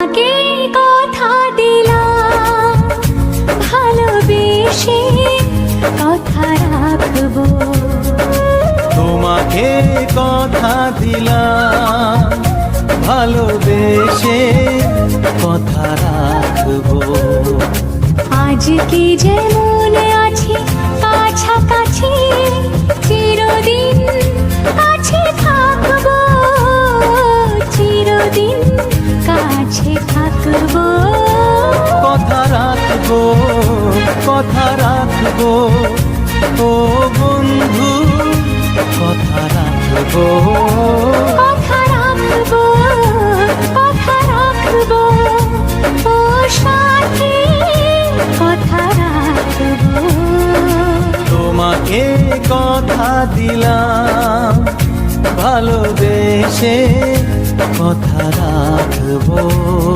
তোমাকে কথা দিলাম, ভালোবেসে কথা রাখবো। তোমাকে কথা দিলাম, ভালোবেসে কথা রাখবো। আজকে যেমন আছি কাছাকাছি, চিরদিন কাছে থাকবো, চিরদিন কাছে থাকবো। কথা রাখবো, কথা রাখবো, ও বন্ধু কথা রাখবো। কথা রাখবো, কথা রাখবো, ও সাথী কথা রাখবো। তোমাকে কথা দিলাম, ভালোবেসে কথা রাখবো।